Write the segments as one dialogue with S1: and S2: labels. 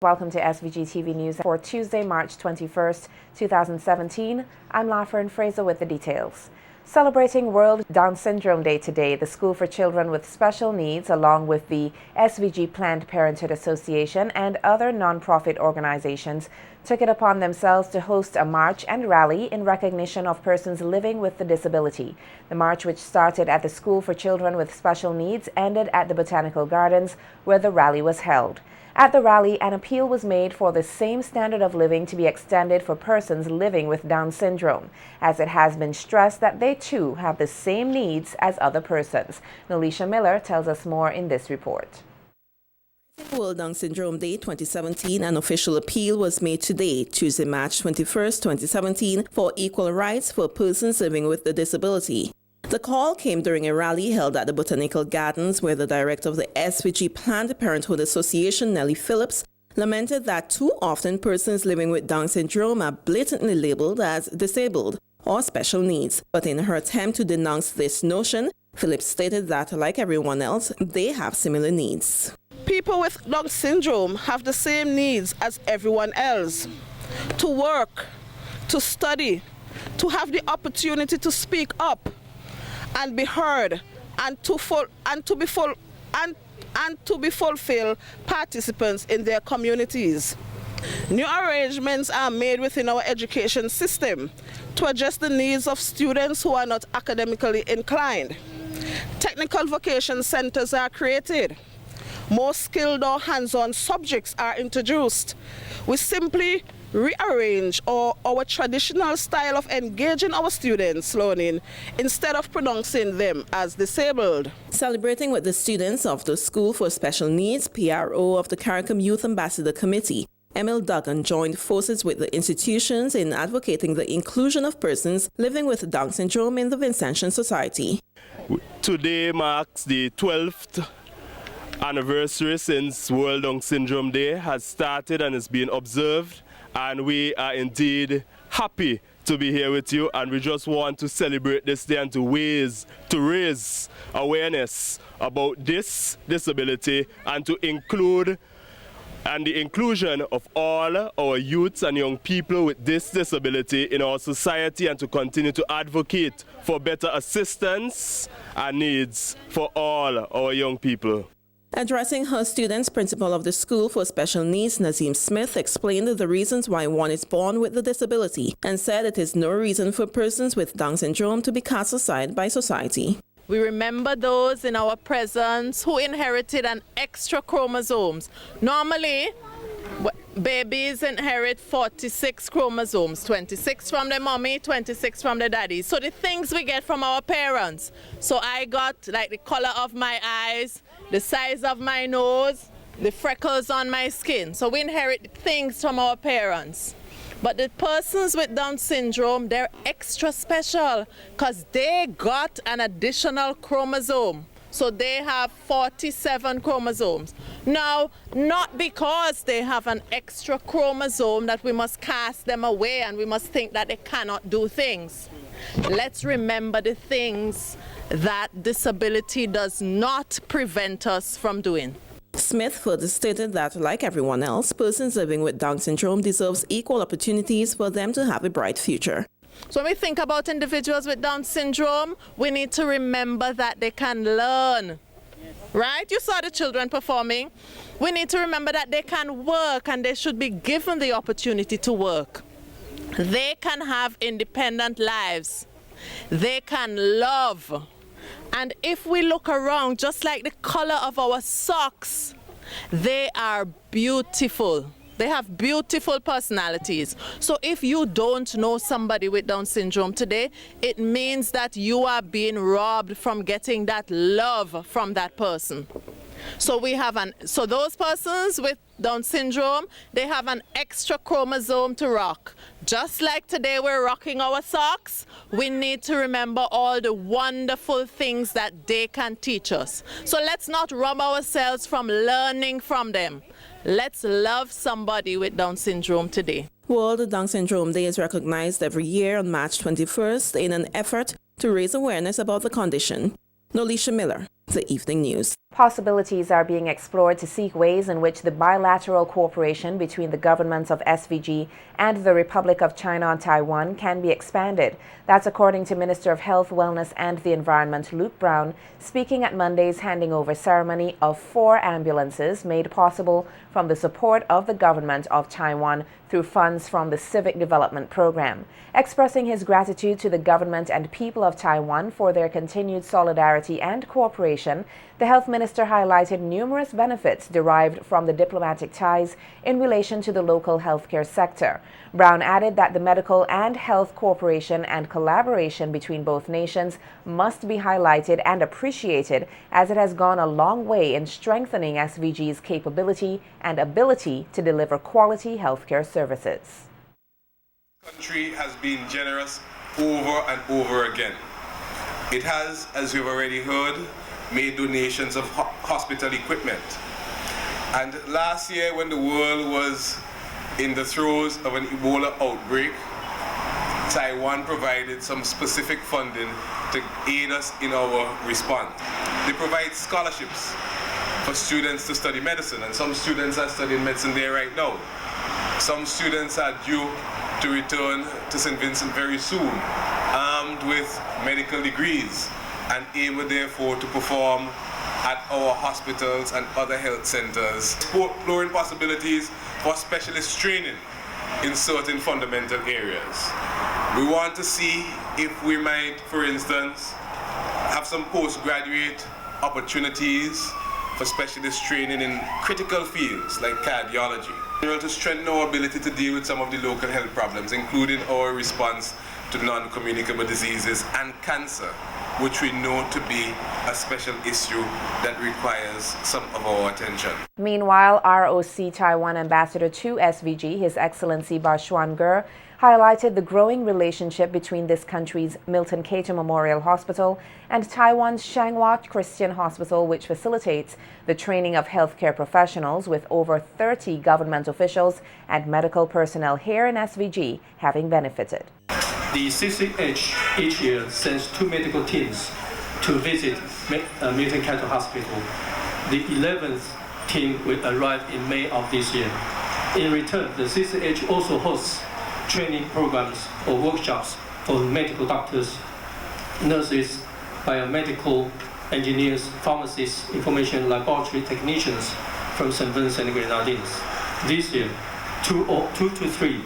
S1: Welcome to SVG-TV News for Tuesday, March 21st, 2017. I'm Lafern Fraser with the details. Celebrating World Down Syndrome Day today, the School for Children with Special Needs, along with the SVG Planned Parenthood Association and other non-profit organizations, took it upon themselves to host a march and rally in recognition of persons living with the disability. The march, which started at the School for Children with Special Needs, ended at the Botanical Gardens, where the rally was held. At the rally, an appeal was made for the same standard of living to be extended for persons living with Down syndrome, as it has been stressed that they too have the same needs as other persons. Nolisha Miller tells us more in this report.
S2: World Down Syndrome Day 2017, an official appeal was made today, Tuesday, March 21st, 2017, for equal rights for persons living with the disability. The call came during a rally held at the Botanical Gardens, where the director of the SVG Planned Parenthood Association, Nellie Phillips, lamented that too often persons living with Down syndrome are blatantly labeled as disabled or special needs. But in her attempt to denounce this notion, Phillips stated that, like everyone else, they have similar needs.
S3: People with Down syndrome have the same needs as everyone else: to work, to study, to have the opportunity to speak up and be heard, and to be fulfilled participants in their communities. New arrangements are made within our education system to address the needs of students who are not academically inclined. Technical vocation centers are created. More skilled or hands-on subjects are introduced. We simply rearrange our traditional style of engaging our students' learning instead of pronouncing them as disabled.
S2: Celebrating with the students of the School for Special Needs, PRO of the CARICOM Youth Ambassador Committee, Emil Duggan joined forces with the institutions in advocating the inclusion of persons living with Down syndrome in the Vincentian Society.
S4: Today marks the 12th anniversary since World Down Syndrome Day has started and is being observed. And we are indeed happy to be here with you, and we just want to celebrate this day and to raise awareness about this disability and to include the inclusion of all our youths and young people with this disability in our society, and to continue to advocate for better assistance and needs for all our young people.
S2: Addressing her students, Principal of the School for Special Needs, Nazim Smith, explained the reasons why one is born with the disability and said it is no reason for persons with Down syndrome to be cast aside by society.
S5: We remember those in our presence who inherited an extra chromosomes. Normally, babies inherit 46 chromosomes, 26 from their mommy, 26 from their daddy. So the things we get from our parents. So I got like the color of my eyes, the size of my nose, the freckles on my skin. So we inherit things from our parents. But the persons with Down syndrome, they're extra special because they got an additional chromosome. So they have 47 chromosomes. Now, not because they have an extra chromosome that we must cast them away and we must think that they cannot do things. Let's remember the things that disability does not prevent us from doing.
S2: Smith further stated that, like everyone else, persons living with Down syndrome deserves equal opportunities for them to have a bright future.
S5: So when we think about individuals with Down syndrome, we need to remember that they can learn. Right? You saw the children performing. We need to remember that they can work and they should be given the opportunity to work. They can have independent lives. They can love. And if we look around, just like the color of our socks, they are beautiful. They have beautiful personalities. So if you don't know somebody with Down syndrome today, it means that you are being robbed from getting that love from that person. So those persons with Down syndrome, they have an extra chromosome to rock. Just like today we're rocking our socks, we need to remember all the wonderful things that they can teach us. So let's not rob ourselves from learning from them. Let's love somebody with Down syndrome today.
S2: World Down Syndrome Day is recognized every year on March 21st in an effort to raise awareness about the condition. Nolisha Miller, The Evening News.
S1: Possibilities are being explored to seek ways in which the bilateral cooperation between the governments of SVG and the Republic of China on Taiwan can be expanded. That's according to Minister of Health, Wellness and the Environment Luke Brown, speaking at Monday's handing over ceremony of 4 ambulances made possible from the support of the government of Taiwan through funds from the Civic Development Program. Expressing his gratitude to the government and people of Taiwan for their continued solidarity and cooperation, the health minister highlighted numerous benefits derived from the diplomatic ties in relation to the local healthcare sector. Brown added that the medical and health cooperation and collaboration between both nations must be highlighted and appreciated, as it has gone a long way in strengthening SVG's capability and ability to deliver quality healthcare services.
S6: The country has been generous over and over again. It has, as you've already heard, made donations of hospital equipment. And last year, when the world was in the throes of an Ebola outbreak, Taiwan provided some specific funding to aid us in our response. They provide scholarships for students to study medicine, and some students are studying medicine there right now. Some students are due to return to St. Vincent very soon, armed with medical degrees, and able therefore to perform at our hospitals and other health centers, exploring possibilities for specialist training in certain fundamental areas. We want to see if we might, for instance, have some postgraduate opportunities for specialist training in critical fields like cardiology, to strengthen our ability to deal with some of the local health problems, including our response to non-communicable diseases and cancer, which we know to be a special issue that requires some of our attention.
S1: Meanwhile, ROC Taiwan Ambassador to SVG, His Excellency Ba Xuan-ger, highlighted the growing relationship between this country's Milton Cato Memorial Hospital and Taiwan's Shanghua Christian Hospital, which facilitates the training of healthcare professionals, with over 30 government officials and medical personnel here in SVG having benefited.
S7: The CCH each year sends 2 medical teams to visit Milton Cato Hospital. The 11th team will arrive in May of this year. In return, the CCH also hosts training programs or workshops for medical doctors, nurses, biomedical engineers, pharmacists, information laboratory technicians from St. Vincent and Grenadines. This year, 2 to 3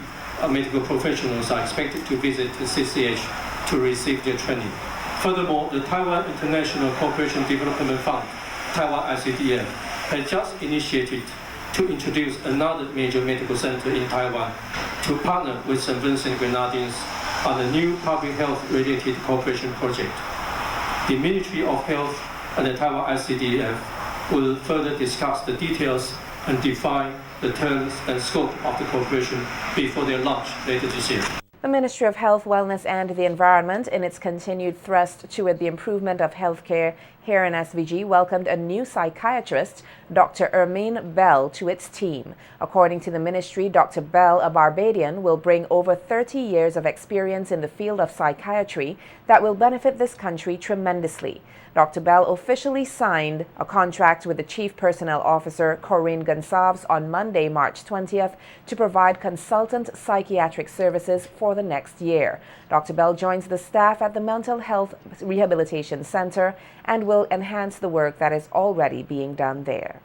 S7: medical professionals are expected to visit the CCH to receive their training. Furthermore, the Taiwan International Cooperation Development Fund, Taiwan ICDF, has just initiated to introduce another major medical center in Taiwan to partner with St. Vincent Grenadines on a new public health-related cooperation project. The Ministry of Health and the Taiwan ICDF will further discuss the details and define the terms and scope of the cooperation before their launch later this year.
S1: The Ministry of Health, Wellness and the Environment, in its continued thrust toward the improvement of healthcare here in SVG, welcomed a new psychiatrist, Dr. Ermine Bell, to its team. According to the ministry, Dr. Bell, a Barbadian, will bring over 30 years of experience in the field of psychiatry that will benefit this country tremendously. Dr. Bell officially signed a contract with the Chief Personnel Officer, Corinne Gonsalves, on Monday, March 20th, to provide consultant psychiatric services for the next year. Dr. Bell joins the staff at the Mental Health Rehabilitation Center and will enhance the work that is already being done there.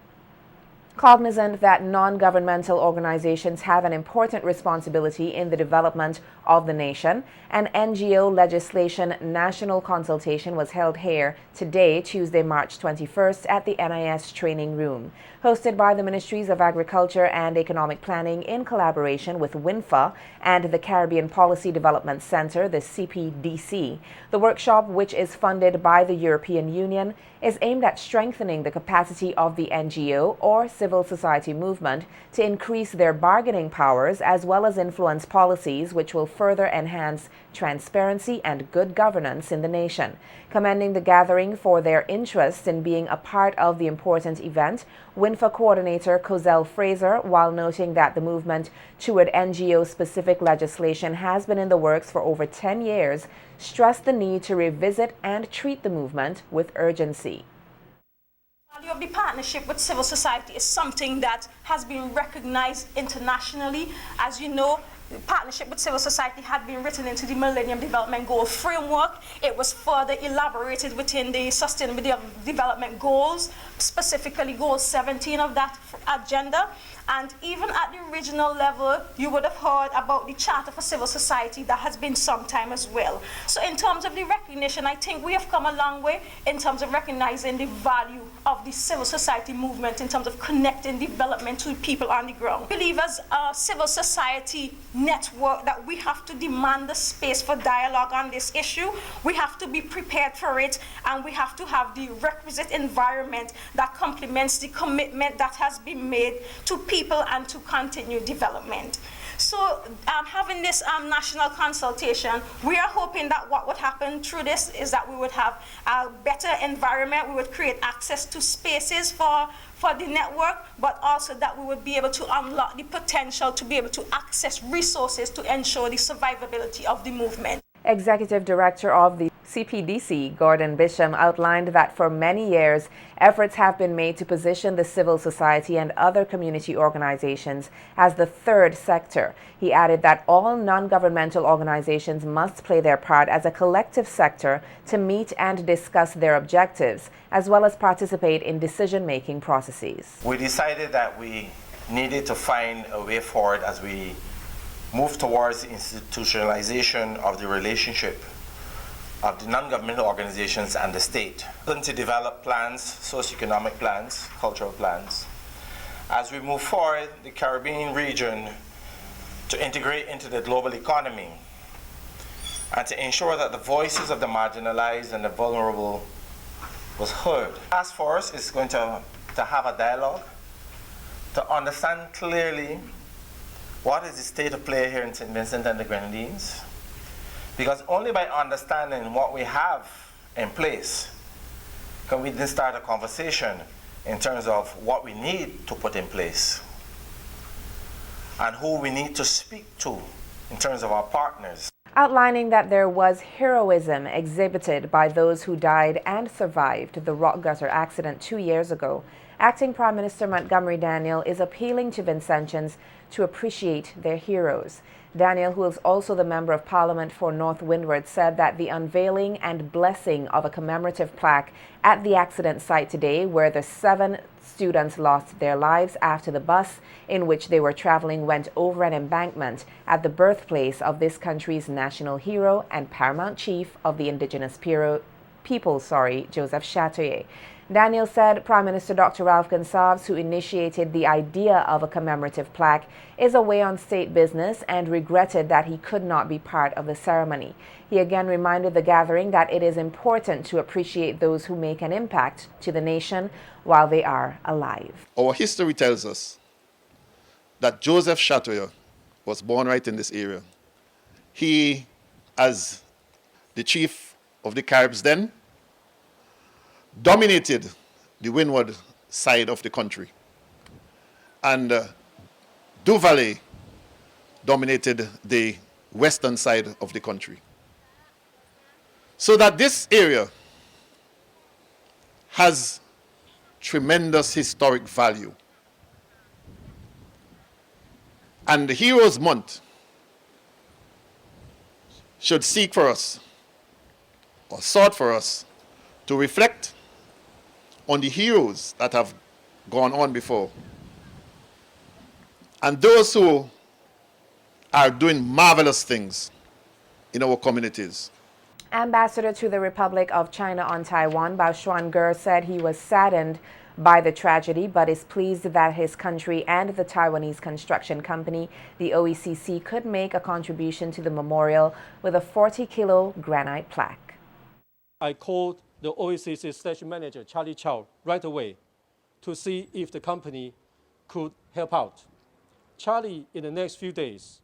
S1: Cognizant that non-governmental organizations have an important responsibility in the development of the nation, an NGO legislation national consultation was held here today, Tuesday, March 21st, at the NIS Training Room. Hosted by the Ministries of Agriculture and Economic Planning in collaboration with WINFA and the Caribbean Policy Development Center, the CPDC. The workshop, which is funded by the European Union, is aimed at strengthening the capacity of the NGO or civil society movement to increase their bargaining powers, as well as influence policies which will further enhance transparency and good governance in the nation. Commending the gathering for their interest in being a part of the important event, WINFA coordinator Cozelle Fraser, while noting that the movement toward NGO-specific legislation has been in the works for over 10 years, stressed the need to revisit and treat the movement with urgency.
S8: The value of the partnership with civil society is something that has been recognized internationally. As you know, the partnership with civil society had been written into the Millennium Development Goal framework. It was further elaborated within the Sustainable Development Goals, specifically Goal 17 of that agenda. And even at the regional level, you would have heard about the Charter for Civil Society that has been some time as well. So in terms of the recognition, I think we have come a long way in terms of recognizing the value of the civil society movement in terms of connecting development to people on the ground. I believe as a civil society network that we have to demand the space for dialogue on this issue. We have to be prepared for it, and we have to have the requisite environment that complements the commitment that has been made to people and to continue development. So having this national consultation, we are hoping that what would happen through this is that we would have a better environment, we would create access to spaces for the network, but also that we would be able to unlock the potential to be able to access resources to ensure the survivability of the movement.
S1: Executive Director of the CPDC, Gordon Bisham, outlined that for many years, efforts have been made to position the civil society and other community organizations as the third sector. He added that all non-governmental organizations must play their part as a collective sector to meet and discuss their objectives, as well as participate in decision-making processes.
S9: We decided that we needed to find a way forward as we move towards the institutionalization of the relationship of the non-governmental organizations and the state, and to develop plans, socioeconomic plans, cultural plans. As we move forward, the Caribbean region to integrate into the global economy and to ensure that the voices of the marginalized and the vulnerable was heard. The task force is going to have a dialogue to understand clearly what is the state of play here in St. Vincent and the Grenadines? Because only by understanding what we have in place can we then start a conversation in terms of what we need to put in place and who we need to speak to in terms of our partners.
S1: Outlining that there was heroism exhibited by those who died and survived the rock gutter accident 2 years ago, Acting Prime Minister Montgomery Daniel is appealing to Vincentians to appreciate their heroes. Daniel, who is also the Member of Parliament for North Windward, said that the unveiling and blessing of a commemorative plaque at the accident site today, where the 7 students lost their lives after the bus in which they were traveling went over an embankment at the birthplace of this country's national hero and paramount chief of the indigenous people, Joseph Chatoyer. Daniel said Prime Minister Dr. Ralph Gonsalves, who initiated the idea of a commemorative plaque, is away on state business and regretted that he could not be part of the ceremony. He again reminded the gathering that it is important to appreciate those who make an impact to the nation while they are alive.
S10: Our history tells us that Joseph Chatoyer was born right in this area. He, as the chief of the Caribs then, dominated the windward side of the country. And Duvalley dominated the western side of the country. So that this area has tremendous historic value. And the Heroes Month should seek for us, or sought for us, to reflect on the heroes that have gone on before and those who are doing marvelous things in our communities.
S1: Ambassador to the Republic of China on Taiwan, Bao Xuange, said he was saddened by the tragedy, but is pleased that his country and the Taiwanese construction company, the OECC, could make a contribution to the memorial with a 40-kilo granite plaque.
S11: I called the OECC station manager, Charlie Chow, right away to see if the company could help out. Charlie, in the next few days,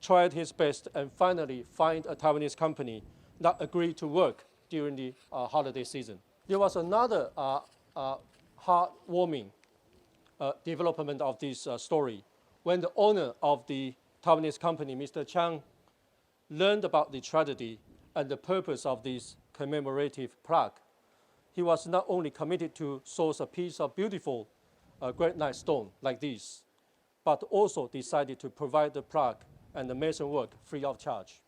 S11: tried his best and finally find a Taiwanese company that agreed to work during the holiday season. There was another heartwarming development of this story when the owner of the Taiwanese company, Mr. Chang, learned about the tragedy and the purpose of this commemorative plaque. he was not only committed to source a piece of beautiful granite stone like this, but also decided to provide the plaque and the mason work free of charge.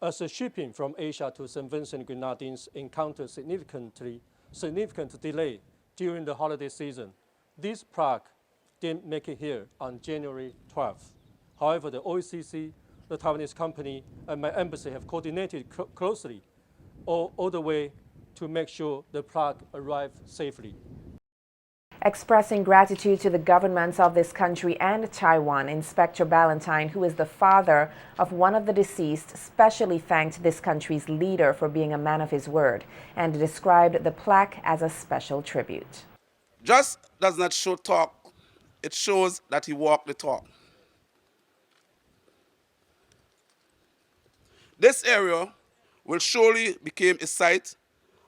S11: As the shipping from Asia to St. Vincent Grenadines encountered significant delay during the holiday season, this plaque didn't make it here on January 12th. However, the OECC, the Taiwanese company, and my embassy have coordinated closely all the way to make sure the plaque arrived safely.
S1: Expressing gratitude to the governments of this country and Taiwan, Inspector Ballantyne, who is the father of one of the deceased, specially thanked this country's leader for being a man of his word and described the plaque as a special tribute.
S12: Just does not show talk, it shows that he walked the talk. This area will surely become a site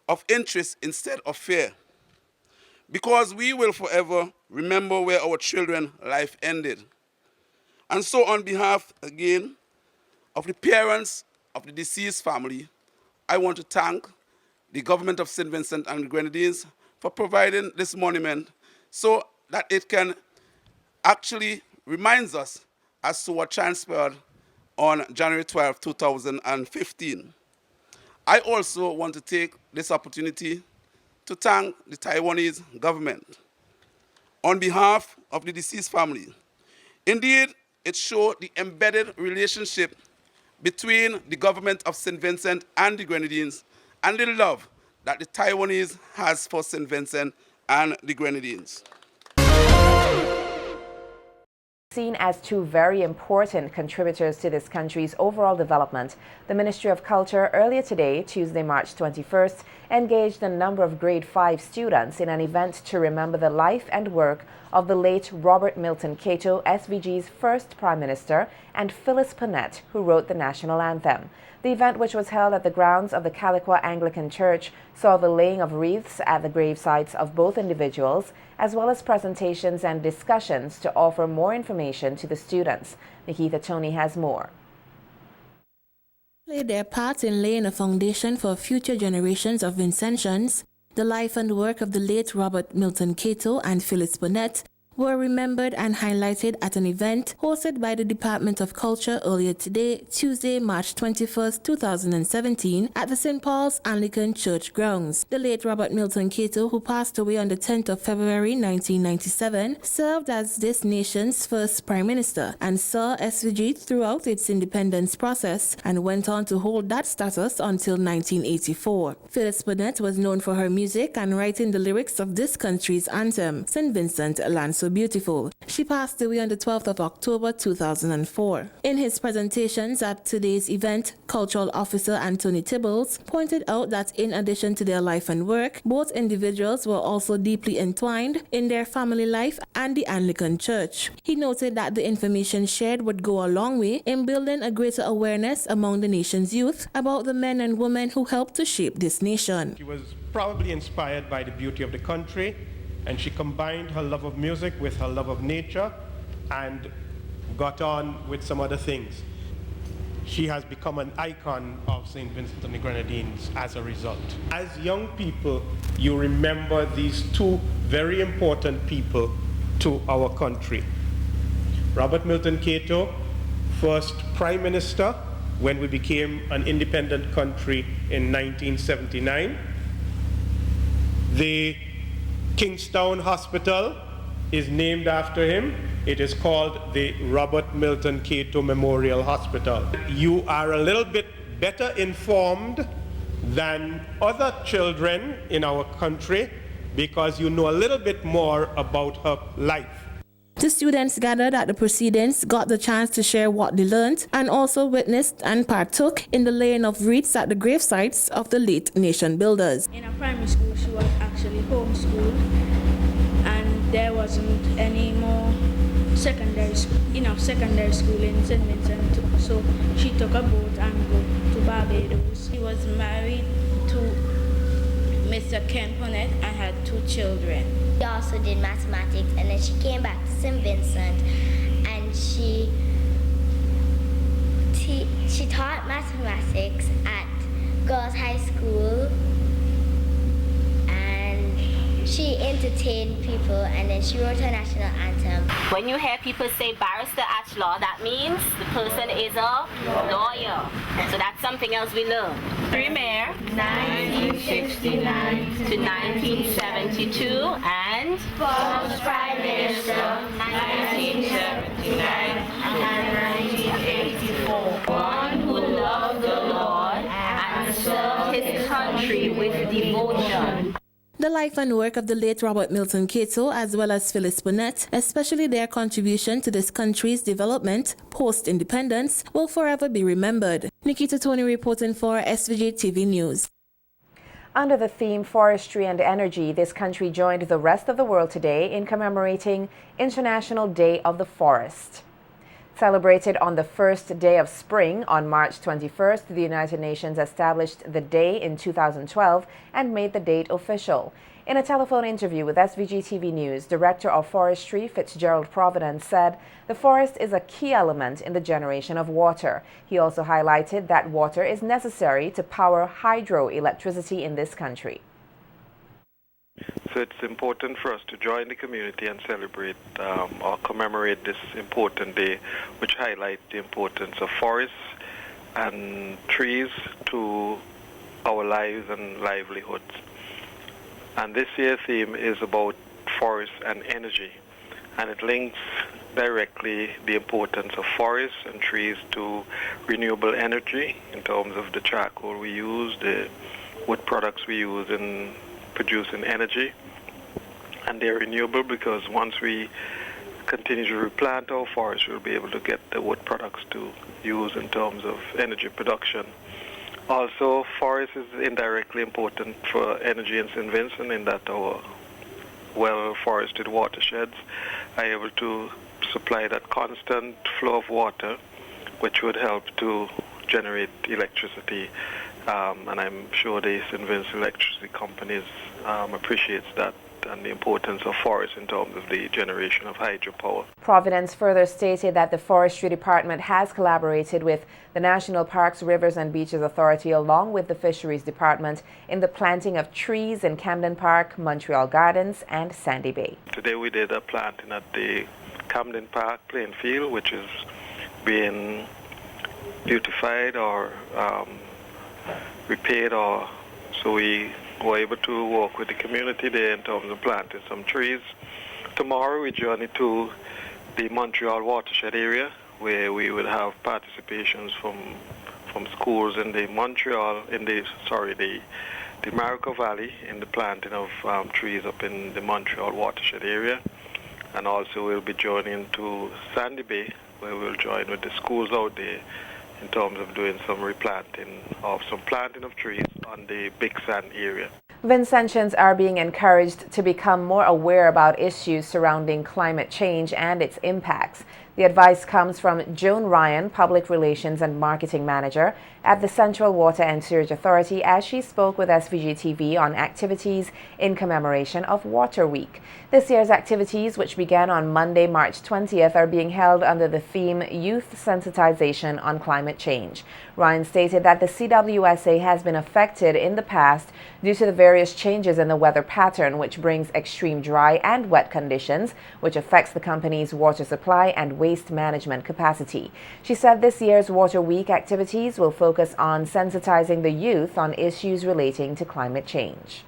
S12: of interest instead of fear, because we will forever remember where our children's life ended. And so on behalf, again, of the parents of the deceased family, I want to thank the government of St. Vincent and the Grenadines for providing this monument so that it can actually remind us as to what transpired on January 12, 2015. I also want to take this opportunity to thank the Taiwanese government on behalf of the deceased family. Indeed, it showed the embedded relationship between the government of St. Vincent and the Grenadines and the love that the Taiwanese has for St. Vincent and the Grenadines.
S1: Seen as two very important contributors to this country's overall development, the Ministry of Culture earlier today, Tuesday, March 21st, engaged a number of grade 5 students in an event to remember the life and work of the late Robert Milton Cato, SVG's first Prime Minister, and Phyllis Panett, who wrote the national anthem. The event, which was held at the grounds of the Caliqua Anglican Church, saw the laying of wreaths at the grave sites of both individuals, as well as presentations and discussions to offer more information to the students. Nikita Tony has more.
S13: Played their part in laying a foundation for future generations of Vincentians, the life and work of the late Robert Milton Cato and Phyllis Panett were remembered and highlighted at an event hosted by the Department of Culture earlier today, Tuesday, March 21, 2017, at the St. Paul's Anglican Church grounds. The late Robert Milton Cato, who passed away on the 10th of February 1997, served as this nation's first Prime Minister and saw SVG throughout its independence process and went on to hold that status until 1984. Phyllis Panett was known for her music and writing the lyrics of this country's anthem, St. Vincent Land So Beautiful. She passed away on the 12th of October 2004. In his presentations at today's event, Cultural Officer Anthony Tibbles pointed out that in addition to their life and work, both individuals were also deeply entwined in their family life and the Anglican Church. He noted that the information shared would go a long way in building a greater awareness among the nation's youth about the men and women who helped to shape this nation.
S14: She was probably inspired by the beauty of the country, and she combined her love of music with her love of nature and got on with some other things. She has become an icon of St. Vincent and the Grenadines as a result. As young people, you remember these two very important people to our country. Robert Milton Cato, first Prime Minister when we became an independent country in 1979. The Kingstown Hospital is named after him. It is called the Robert Milton Cato Memorial Hospital. You are a little bit better informed than other children in our country because you know a little bit more about her life.
S13: The students gathered at the proceedings got the chance to share what they learned and also witnessed and partook in the laying of wreaths at the grave sites of the late nation builders.
S15: In a primary school, she was actually homeschooled, and there wasn't any more secondary school in St. Vincent, so she took a boat and go to Barbados. She was married to Mr. Ken Ponette and had 2 children.
S16: She also did mathematics, and then she came back to St. Vincent and she taught mathematics at Girls High School entertain people, and then she wrote her national anthem.
S17: When you hear people say barrister at law, that means the person is a lawyer. So that's something else we learned. Premier, 1969 to 1972, and
S16: First Prime Minister, 1979 and 1984.
S17: one who loved the Lord and served his country with devotion.
S13: The life and work of the late Robert Milton Cato, as well as Phyllis Bonnet, especially their contribution to this country's development post-independence, will forever be remembered. Nikita Tony reporting for SVG-TV News.
S1: Under the theme Forestry and Energy, this country joined the rest of the world today in commemorating International Day of the Forest. Celebrated on the first day of spring on March 21st, the United Nations established the day in 2012 and made the date official. In a telephone interview with SVG-TV News, Director of Forestry Fitzgerald Providence said the forest is a key element in the generation of water. He also highlighted that water is necessary to power hydroelectricity in this country.
S18: So it's important for us to join the community and celebrate or commemorate this important day, which highlights the importance of forests and trees to our lives and livelihoods. And this year's theme is about forests and energy, and it links directly the importance of forests and trees to renewable energy in terms of the charcoal we use, the wood products we use in producing energy. And they're renewable because once we continue to replant our forests, we'll be able to get the wood products to use in terms of energy production. Also, forest is indirectly important for energy in St. Vincent in that our well-forested watersheds are able to supply that constant flow of water, which would help to generate electricity. And I'm sure the St. Vincent Electricity Companies appreciates that and the importance of forests in terms of the generation of hydropower.
S1: Providence further stated that the Forestry Department has collaborated with the National Parks, Rivers and Beaches Authority along with the Fisheries Department in the planting of trees in Camden Park, Montreal Gardens and Sandy Bay.
S18: Today we did a planting at the Camden Park playing field, which is being beautified or repaired, or so we were able to work with the community there in terms of planting some trees. Tomorrow we journey to the Montreal watershed area where we will have participations from schools in the the Marico Valley in the planting of trees up in the Montreal watershed area. And also we'll be joining to Sandy Bay where we'll join with the schools out there in terms of doing some replanting of some planting of trees on the Big Sand area.
S1: Vincentians are being encouraged to become more aware about issues surrounding climate change and its impacts. The advice comes from Joan Ryan, Public Relations and Marketing Manager at the Central Water and Sewerage Authority, as she spoke with SVG-TV on activities in commemoration of Water Week. This year's activities, which began on Monday, March 20th, are being held under the theme Youth Sensitization on Climate Change. Ryan stated that the CWSA has been affected in the past due to the various changes in the weather pattern, which brings extreme dry and wet conditions, which affects the company's water supply and waste management capacity. She said this year's Water Week activities will focus on sensitizing the youth on issues relating to climate change.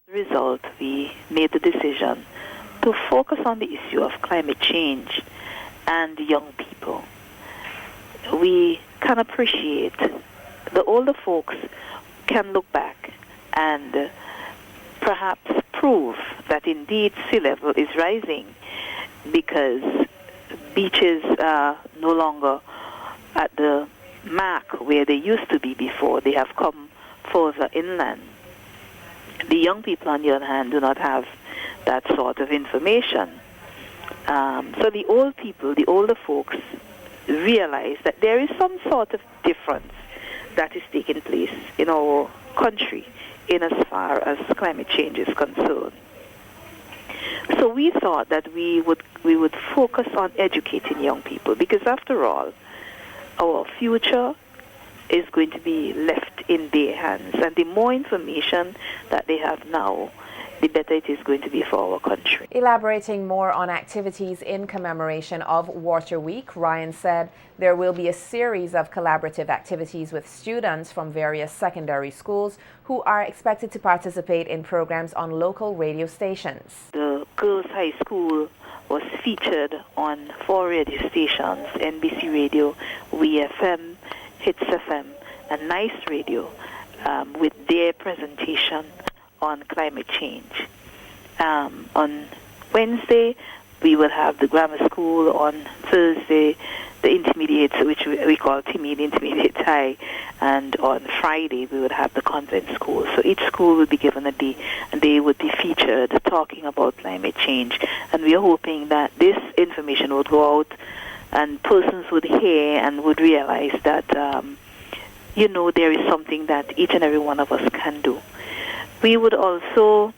S19: As a result, we made the decision to focus on the issue of climate change and young people. We can appreciate the older folks can look back and perhaps prove that indeed sea level is rising because beaches are no longer at the mark where they used to be before. They have come further inland. The young people, on the other hand, do not have that sort of information. So the old people, the older folks, realize that there is some sort of difference that is taking place in our country in as far as climate change is concerned. So we thought that we would focus on educating young people, because after all, our future is going to be left in their hands, and the more information that they have now the better it is going to be for our country.
S1: Elaborating more on activities in commemoration of Water Week, Ryan said there will be a series of collaborative activities with students from various secondary schools who are expected to participate in programs on local radio stations.
S19: The girls' high school was featured on 4 radio stations, NBC Radio, WFM, Hits FM, and Nice Radio, with their presentation on climate change. On Wednesday, we will have the grammar school. On Thursday, the intermediate, which we call timid intermediate high, and on Friday we would have the convent school. So each school would be given a day, and they would be featured talking about climate change. And we are hoping that this information would go out, and persons would hear and would realize that there is something that each and every one of us can do. We would also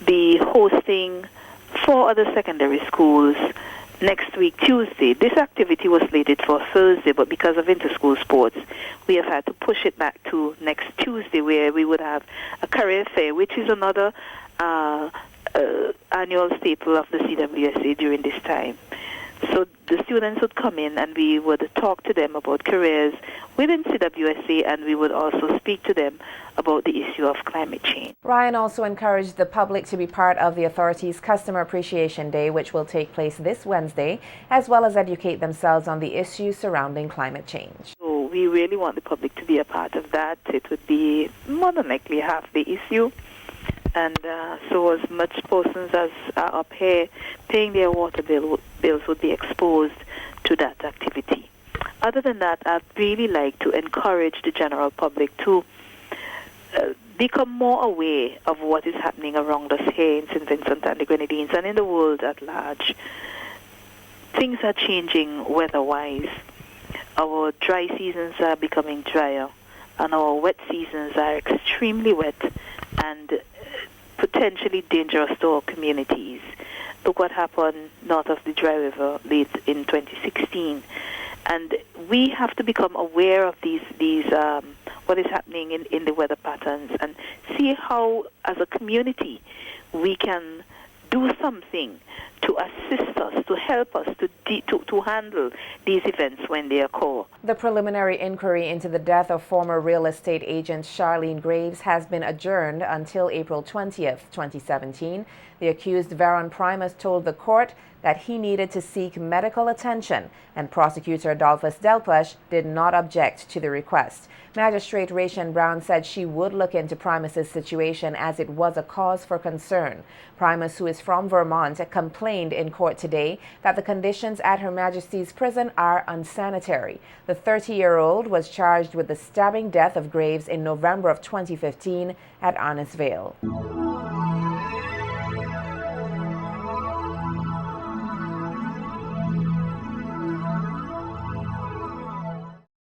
S19: be hosting 4 other secondary schools next week, Tuesday. This activity was slated for Thursday, but because of inter-school sports, we have had to push it back to next Tuesday, where we would have a career fair, which is another annual staple of the CWSA during this time. So the students would come in and we would talk to them about careers within CWSA, and we would also speak to them about the issue of climate change.
S1: Ryan also encouraged the public to be part of the authority's Customer Appreciation Day, which will take place this Wednesday, as well as educate themselves on the issues surrounding climate change.
S19: So we really want the public to be a part of that. It would be more than likely half the issue. And so as much persons as are up here paying their water bills would be exposed to that activity. Other than that, I'd really like to encourage the general public to become more aware of what is happening around us here in St. Vincent and the Grenadines and in the world at large. Things are changing weather-wise. Our dry seasons are becoming drier, and our wet seasons are extremely wet and potentially dangerous to our communities. Look what happened north of the Dry River late in 2016. And we have to become aware of these what is happening in the weather patterns, and see how, as a community, we can do something to assist us, to help us to handle these events when they occur.
S1: The preliminary inquiry into the death of former real estate agent Charlene Graves has been adjourned until April 20th, 2017. The accused Veron Primus told the court that he needed to seek medical attention, and prosecutor Adolphus Delpush did not object to the request. Magistrate Rachel Brown said she would look into Primus's situation as it was a cause for concern. Primus, who is from Vermont, complained in court today that the conditions at Her Majesty's prison are unsanitary. The 30-year-old was charged with the stabbing death of Graves in November of 2015 at Arnisvale.